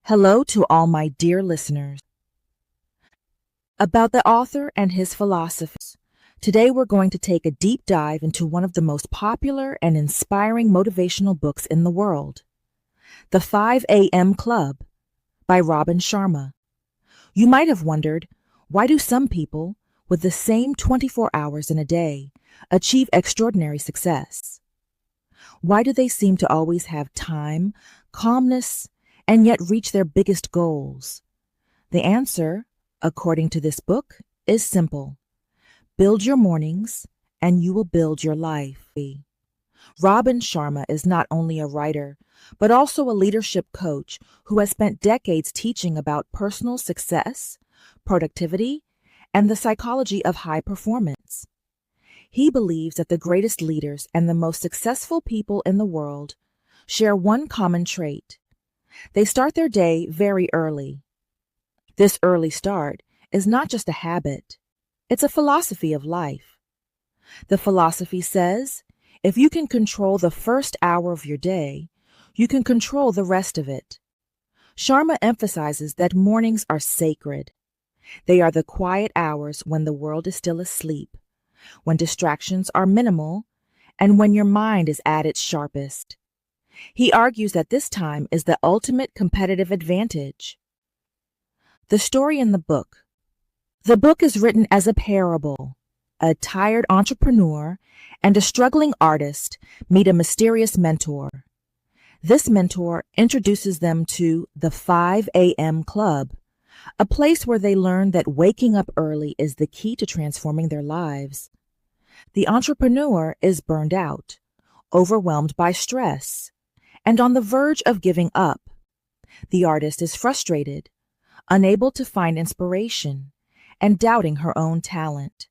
Hello to all my dear listeners. About the author and his philosophies. Today we're going to take a deep dive into one of the most popular and inspiring motivational books in the world, The 5 a.m. Club by Robin Sharma. You might have wondered, why do some people, with the same 24 hours in a day, achieve extraordinary success? Why do they seem to always have time, calmness, and yet reach their biggest goals? The answer, according to this book, is simple. Build your mornings, and you will build your life. Robin Sharma is not only a writer, but also a leadership coach who has spent decades teaching about personal success, productivity, and the psychology of high performance. He believes that the greatest leaders and the most successful people in the world share one common trait. They start their day very early. This early start is not just a habit, it's a philosophy of life. The philosophy says, if you can control the first hour of your day, you can control the rest of it. Sharma emphasizes that mornings are sacred. They are the quiet hours when the world is still asleep, when distractions are minimal, and when your mind is at its sharpest. He argues that this time is the ultimate competitive advantage. The story in the book. The book is written as a parable. A tired entrepreneur and a struggling artist meet a mysterious mentor. This mentor introduces them to the 5 a.m. Club, a place where they learn that waking up early is the key to transforming their lives. The entrepreneur is burned out, overwhelmed by stress, and on the verge of giving up. The artist is frustrated, unable to find inspiration, and doubting her own talent.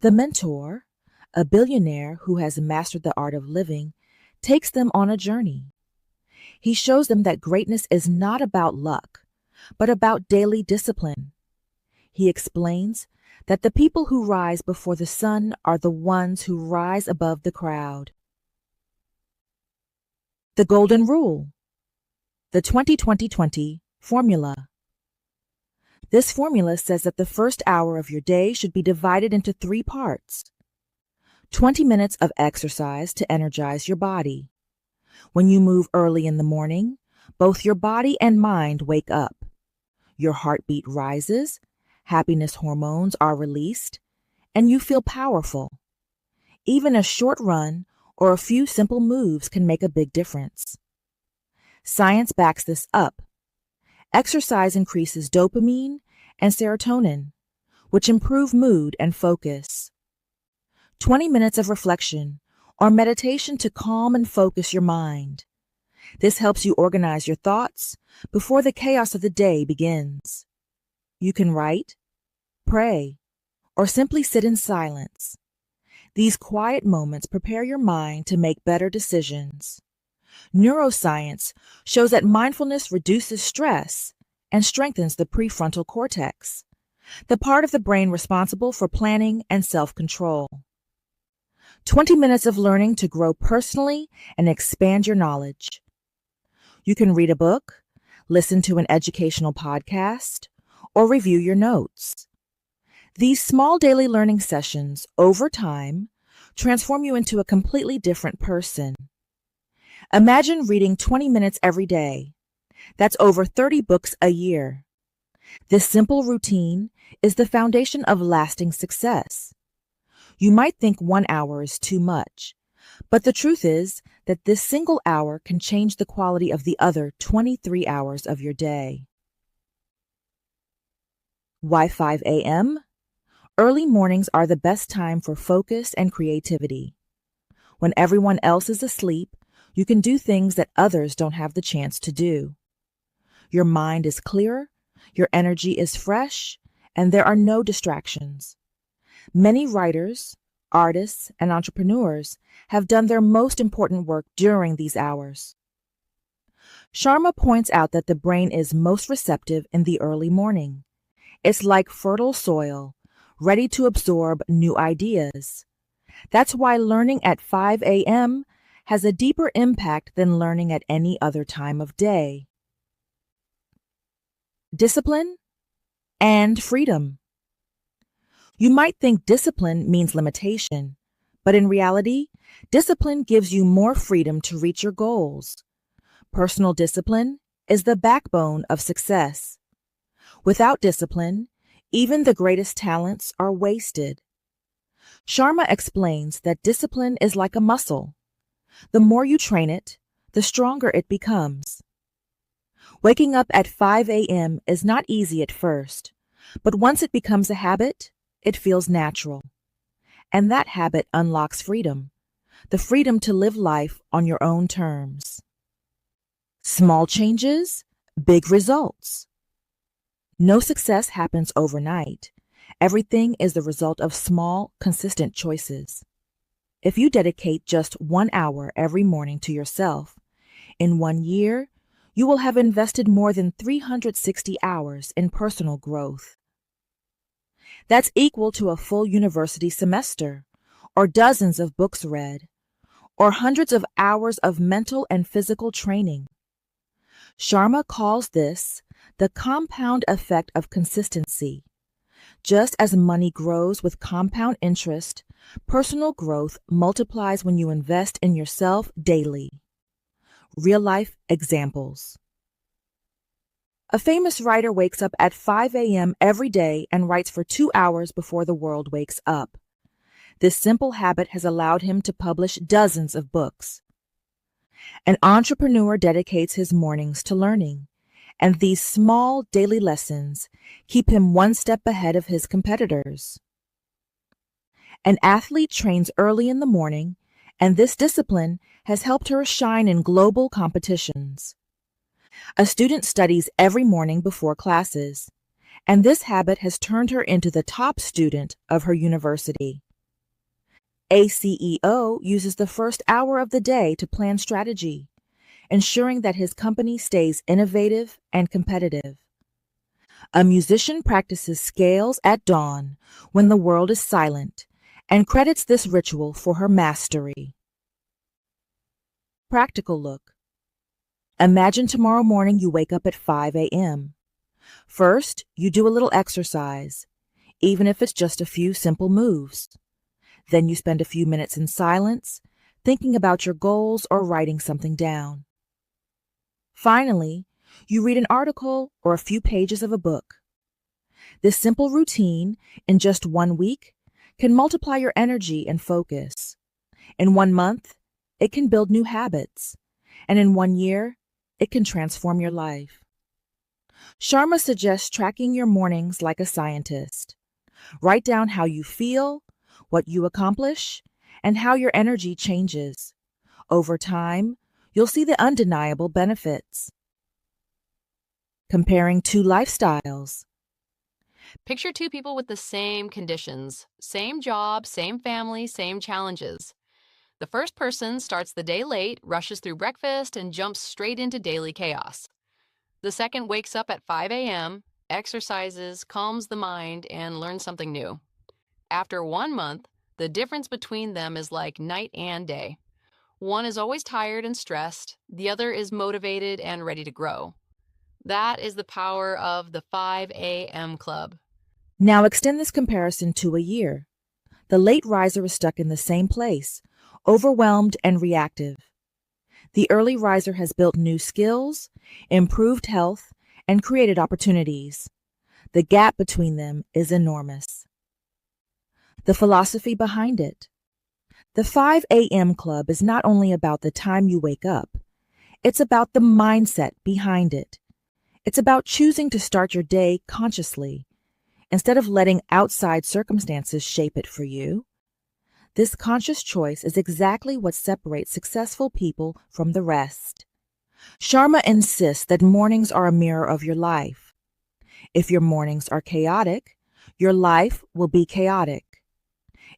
The mentor, a billionaire who has mastered the art of living, takes them on a journey. He shows them that greatness is not about luck, but about daily discipline. He explains that the people who rise before the sun are the ones who rise above the crowd. The Golden Rule. The 20-20-20 formula. This formula says that the first hour of your day should be divided into 3 parts. 20 minutes of exercise to energize your body. When you move early in the morning, both your body and mind wake up. Your heartbeat rises, happiness hormones are released, and you feel powerful. Even a short run or a few simple moves can make a big difference. Science backs this up. Exercise increases dopamine and serotonin, which improve mood and focus. 20 minutes of reflection or meditation to calm and focus your mind. This helps you organize your thoughts before the chaos of the day begins. You can write, pray, or simply sit in silence. These quiet moments prepare your mind to make better decisions. Neuroscience shows that mindfulness reduces stress and strengthens the prefrontal cortex, the part of the brain responsible for planning and self-control. 20 minutes of learning to grow personally and expand your knowledge. You can read a book, listen to an educational podcast, or review your notes. These small daily learning sessions, over time, transform you into a completely different person. Imagine reading 20 minutes every day. That's over 30 books a year. This simple routine is the foundation of lasting success. You might think 1 hour is too much, but the truth is that this single hour can change the quality of the other 23 hours of your day. Why 5 a.m.? Early mornings are the best time for focus and creativity. When everyone else is asleep, you can do things that others don't have the chance to do. Your mind is clearer, your energy is fresh, and there are no distractions. Many writers, artists, and entrepreneurs have done their most important work during these hours. Sharma points out that the brain is most receptive in the early morning. It's like fertile soil, ready to absorb new ideas. That's why learning at 5 a.m. has a deeper impact than learning at any other time of day. discipline, and freedom. You might think discipline means limitation, but in reality, discipline gives you more freedom to reach your goals. Personal discipline is the backbone of success. Without discipline, even the greatest talents are wasted. Sharma explains that discipline is like a muscle. The more you train it, the stronger it becomes. Waking up at 5 a.m. is not easy at first, but once it becomes a habit, it feels natural. And that habit unlocks freedom, the freedom to live life on your own terms. Small changes, big results. No success happens overnight. Everything is the result of small, consistent choices. If you dedicate just 1 hour every morning to yourself, in 1 year, you will have invested more than 360 hours in personal growth. That's equal to a full university semester, or dozens of books read, or hundreds of hours of mental and physical training. Sharma calls this the compound effect of consistency. Just as money grows with compound interest, personal growth multiplies when you invest in yourself daily. Real-life examples. A famous writer wakes up at 5 a.m. every day and writes for 2 hours before the world wakes up. This simple habit has allowed him to publish dozens of books. An entrepreneur dedicates his mornings to learning, and these small daily lessons keep him one step ahead of his competitors. An athlete trains early in the morning, and this discipline has helped her shine in global competitions. A student studies every morning before classes, and this habit has turned her into the top student of her university. A CEO uses the first hour of the day to plan strategy, ensuring that his company stays innovative and competitive. A musician practices scales at dawn when the world is silent and credits this ritual for her mastery. Practical look. Imagine tomorrow morning you wake up at 5 a.m. First, you do a little exercise, even if it's just a few simple moves. Then you spend a few minutes in silence, thinking about your goals or writing something down. Finally, you read an article or a few pages of a book. This simple routine, in just 1 week, can multiply your energy and focus. In 1 month, it can build new habits, and in 1 year, it can transform your life. Sharma suggests tracking your mornings like a scientist. Write down how you feel, what you accomplish, and how your energy changes. Over time, you'll see the undeniable benefits. Comparing two lifestyles. Picture two people with the same conditions, same job, same family, same challenges. The first person starts the day late, rushes through breakfast, and jumps straight into daily chaos. The second wakes up at 5 a.m., exercises, calms the mind, and learns something new. After 1 month, the difference between them is like night and day. One is always tired and stressed, the other is motivated and ready to grow. That is the power of the 5 a.m. club. Now extend this comparison to a year. The late riser is stuck in the same place, overwhelmed and reactive. The early riser has built new skills, improved health, and created opportunities. The gap between them is enormous. The philosophy behind it. The 5 a.m. club is not only about the time you wake up, it's about the mindset behind it. It's about choosing to start your day consciously, instead of letting outside circumstances shape it for you. This conscious choice is exactly what separates successful people from the rest. Sharma insists that mornings are a mirror of your life. If your mornings are chaotic, your life will be chaotic.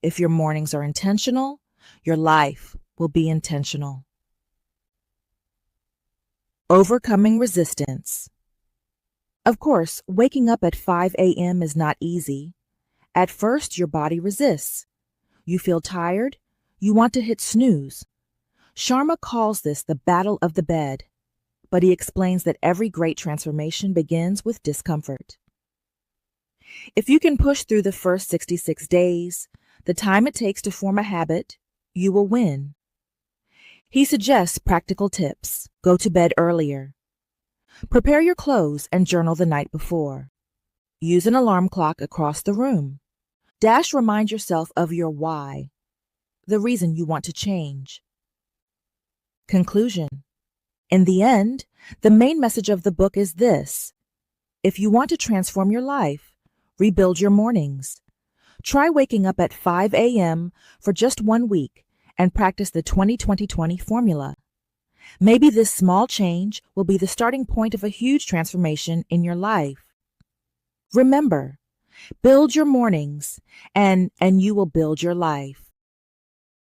If your mornings are intentional, your life will be intentional. Overcoming resistance. Of course, waking up at 5 a.m. is not easy. At first, your body resists. You feel tired. You want to hit snooze. Sharma calls this the battle of the bed. but he explains that every great transformation begins with discomfort. If you can push through the first 66 days, the time it takes to form a habit, you will win. He suggests practical tips. Go to bed earlier. Prepare your clothes and journal the night before. Use an alarm clock across the room. Remind yourself of your why, the reason you want to change. Conclusion. In the end, the main message of the book is this: if you want to transform your life, rebuild your mornings. Try waking up at 5 a.m. for just 1 week and practice the 20-20-20 formula. Maybe this small change will be the starting point of a huge transformation in your life. Remember, build your mornings and you will build your life.